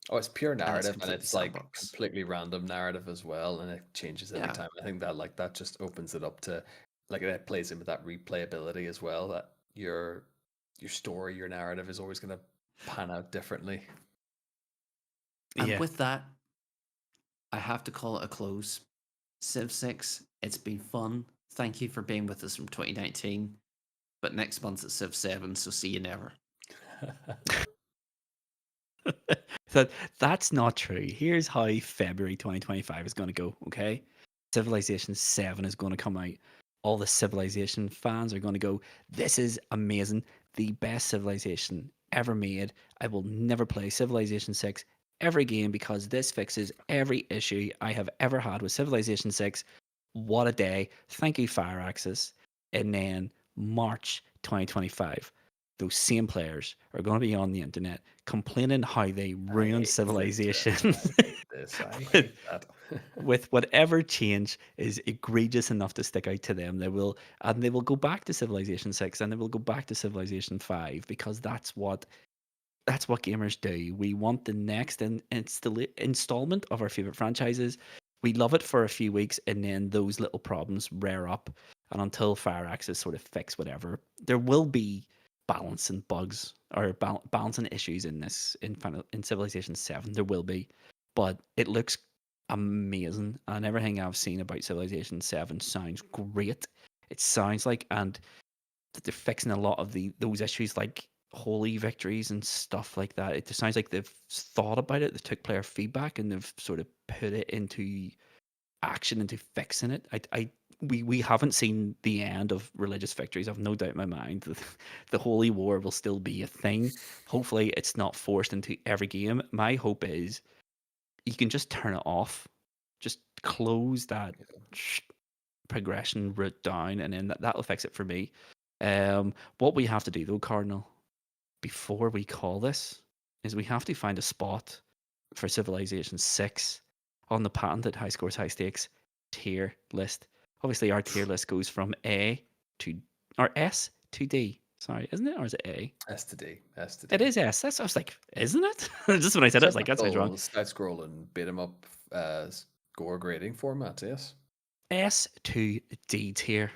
Oh, it's pure and it's narrative, and completely it's like sandbox. completely random narrative as well, and it changes every Yeah, time. I think that like that just opens it up to like it plays in with that replayability as well. That your story, your narrative is always going to pan out differently. and Yeah. with that, I have to call it a close. Civ 6, it's been fun. Thank you for being with us from 2019. But next month it's Civ 7, so see you never. That's not true. Here's how February 2025 is going to go, okay? Civilization 7 is going to come out. All the Civilization fans are going to go, this is amazing. The best Civilization ever made. I will never play Civilization 6 every game because this fixes every issue I have ever had with Civilization 6. What a day. Thank you, Fire Axis. And then March 2025, those same players are going to be on the internet complaining how they I ruined hate this. civilization I hate this. I with, hate that. with whatever change is egregious enough to stick out to them. They will go back to Civilization 6 and they will go back to Civilization 5 because that's what gamers do. We want the next installment of our favorite franchises. We love it for a few weeks, and then those little problems rear up. And until Fire Access sort of fix whatever, there will be balancing bugs or balancing issues in this in Civilization 7. There will be, but it looks amazing, and everything I've seen about Civilization 7 sounds great. It sounds like, and that they're fixing a lot of those issues like holy victories and stuff like that. It just sounds like they've thought about it, they took player feedback and they've sort of put it into action, into fixing it. We haven't seen the end of religious victories. I've no doubt in my mind that the holy war will still be a thing. Hopefully it's not forced into every game. My hope is you can just turn it off. Just close that progression route down, and then that'll fix it for me. What we have to do though, Cardinal, before we call this, is we have to find a spot for Civilization 6 on the patented high scores, high stakes tier list. Obviously, our tier list goes from A to or S to D. Sorry, isn't it? Or is it A? S to D. S to It D. is S. I was like, isn't it? Just when I said it, I was like, that sounds wrong. Typical side scrolling beat 'em up score grading format, yes. S to D tier.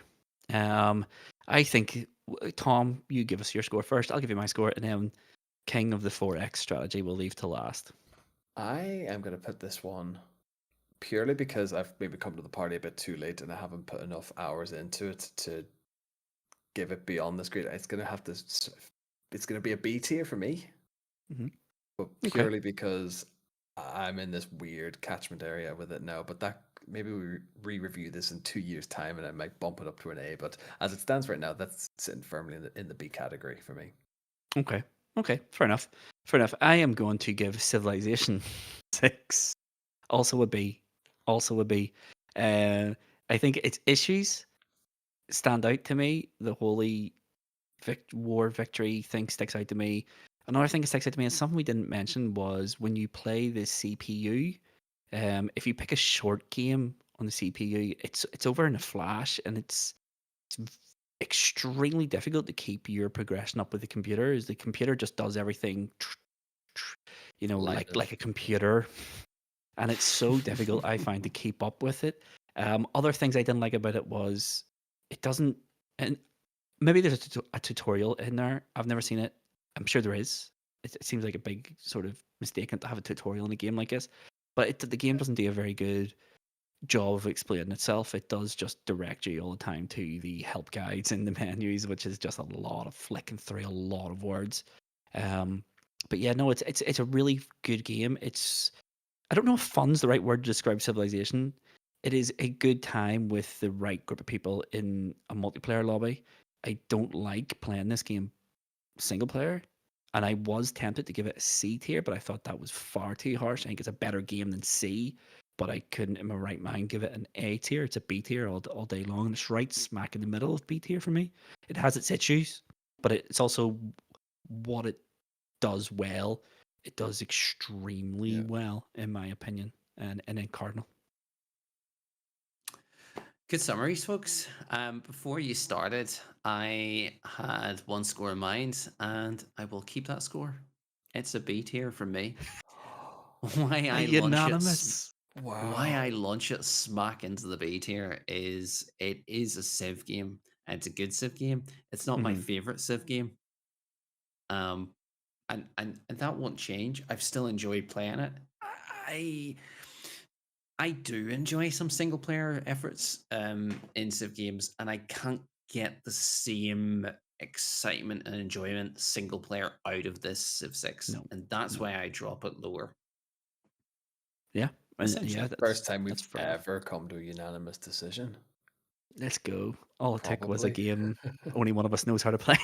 Um, I think Tom, you give us your score first. I'll give you my score, and then King of the 4X strategy we'll leave to last. I am going to put this one purely because I've maybe come to the party a bit too late and I haven't put enough hours into it to give it beyond this grade. It's going to have to. It's going to be a B tier for me, hmm but Okay. purely because I'm in this weird catchment area with it now. But that maybe we re-review this in 2 years' time and I might bump it up to an A. But as it stands right now, that's sitting firmly in the B category for me. Okay. Okay. Fair enough. Fair enough. I am going to give Civilization 6 also a B. Also a B. Uh, I think its issues stand out to me. The Holy War victory thing sticks out to me. Another thing that sticks out to me, and something we didn't mention, was when you play the CPU. If you pick a short game on the CPU, it's over in a flash, and it's extremely difficult to keep your progression up with the computer. As the computer just does everything, Lightning. like a computer, and it's so difficult I find to keep up with it. Other things I didn't like about it was it doesn't, and maybe there's a tutorial in there. I've never seen it. I'm sure there is. It seems like a big sort of mistake to have a tutorial in a game like this, but the game doesn't do a very good job of explaining itself. It does just direct you all the time to the help guides in the menus, which is just a lot of flicking through a lot of words. Um, but yeah, no, it's a really good game. It's I don't know if fun's the right word to describe Civilization. It is a good time with the right group of people in a multiplayer lobby. I don't like playing this game single player, and I was tempted to give it a C tier, but I thought that was far too harsh. I think it's a better game than C, but I couldn't, in my right mind, give it an A tier. It's a B tier all day long, and it's right smack in the middle of B tier for me. It has its issues, but it's also what it does well. It does extremely Yeah. well, in my opinion, and in Cardinal. Good summaries, folks. Before you started, I had one score in mind, and I will keep that score. It's a B tier from me. Why A I launch it, unanimous. why Wow. I launch it smack into the B tier is it is a Civ game, and it's a good Civ game. It's not my Mhm. favorite Civ game, um, and that won't change. I've still enjoyed playing it. I I do enjoy some single player efforts in Civ games, and I can't get the same excitement and enjoyment single player out of this Civ 6. No, And that's no. why I drop it lower. Yeah, and yeah, Essentially. First time that's we've fair enough. ever come to a unanimous decision. Let's go. All it took was a Probably. game only one of us knows how to play.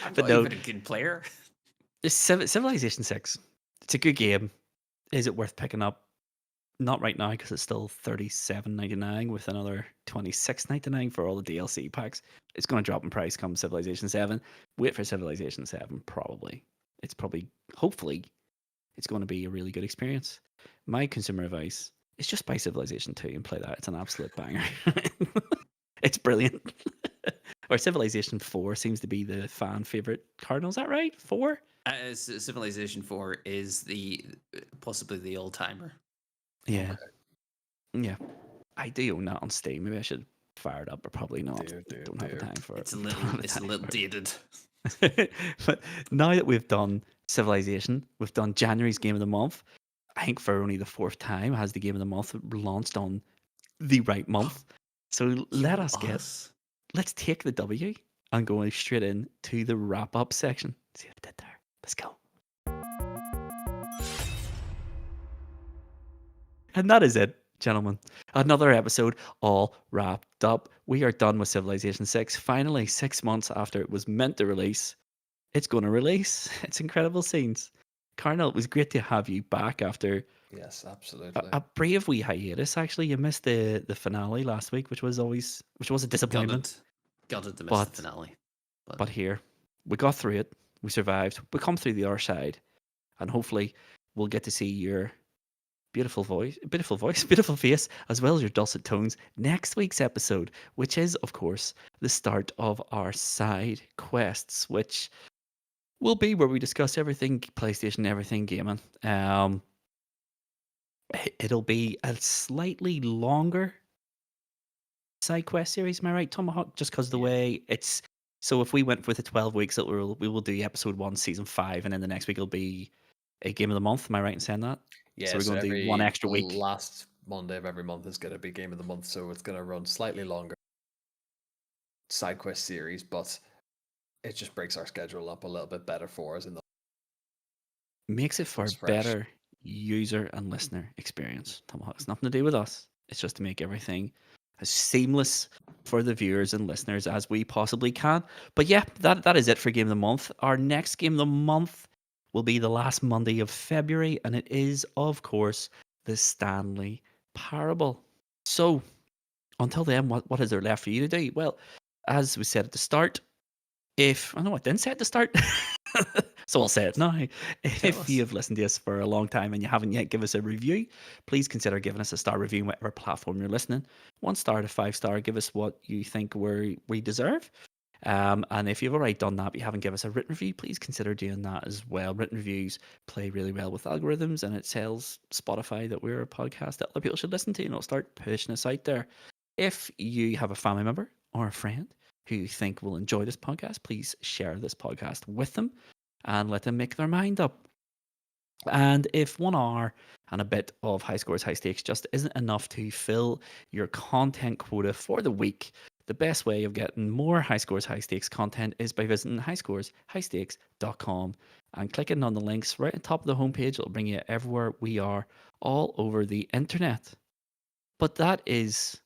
I'm But not no, even a good player. it's Civilization 6. It's a good game. Is it worth picking up? Not right now because it's still $37.99 with another $26.99 for all the DLC packs. It's going to drop in price come Civilization 7. Wait for Civilization 7, probably. It's probably, hopefully, it's going to be a really good experience. My consumer advice is just buy Civilization 2 and play that. It's an absolute banger. It's brilliant. Or Civilization 4 seems to be the fan favorite. Cardinal, is that right? 4? Civilization 4 is the possibly the old timer. Yeah. Okay. Yeah. I do own that on Steam. Maybe I should fire it up, but probably not. Dear, dear, Don't have the dear. time for it. It's a Don't little have the it's a time little for dated. it. But now that we've done Civilization, we've done January's Game of the Month. I think for only the fourth time has the Game of the Month launched on the right month. So let Yo, us us. let's take the W and go straight in to the wrap up section. See what I did there. Let's go. And that is it, gentlemen. Another episode all wrapped up. We are done with Civilization 6. Finally, 6 months after it was meant to release, it's going to release. It's incredible scenes. Carnell, it was great to have you back after Yes, a, absolutely. a brave wee hiatus. Actually, you missed the finale last week, which was a disappointment. Gutted to miss the But finale. but here we got through it. We survived. We come through the other side, and hopefully we'll get to see your beautiful face, as well as your dulcet tones next week's episode, which is, of course, the start of our side quests, which will be where we discuss everything PlayStation, everything gaming. It'll be a slightly longer side quest series. Am I right, Tomahawk? Just because the Yeah. way it's so, if we went with the 12 weeks, we will do episode 1, season 5, and then the next week will be a game of the month. Am I right in saying that? So Yeah, we're so going to do one every extra week. last Monday of every month is going to be game of the month, so it's going to run slightly longer side quest series, but it just breaks our schedule up a little bit better for us in the Makes it for a it's fresh. better user and listener experience. Tomahawk, it's nothing to do with us. It's just to make everything as seamless for the viewers and listeners as we possibly can. But yeah, that is it for Game of the Month. Our next Game of the Month will be the last Monday of February, and it is, of course, the Stanley Parable. So, until then, what is there left for you to do? Well, as we said at the start, if I know I didn't say at the start, so I'll say it now. Tell If you us. have listened to us for a long time and you haven't yet given us a review, please consider giving us a star review on whatever platform you're listening. 1 star to 5 star. Give us what you think we deserve. And if you've already done that, but you haven't given us a written review, please consider doing that as well. Written reviews play really well with algorithms, and it tells Spotify that we're a podcast that other people should listen to, and it'll start pushing us out there. If you have a family member or a friend who you think will enjoy this podcast, please share this podcast with them and let them make their mind up. And if 1 hour and a bit of high scores, high stakes just isn't enough to fill your content quota for the week, the best way of getting more high scores, high stakes content is by visiting highscoreshighstakes.com and clicking on the links right on top of the homepage. It'll bring you everywhere we are, all over the internet. But that is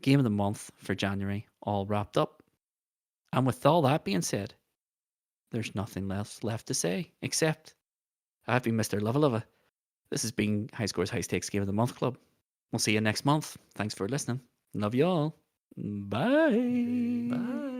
Game of the Month for January all wrapped up. And with all that being said, there's nothing else left to say except I've been Mr. Lava Lava. This has been High Scores, High Stakes Game of the Month Club. We'll see you next month. Thanks for listening. Love you all. Bye. Bye.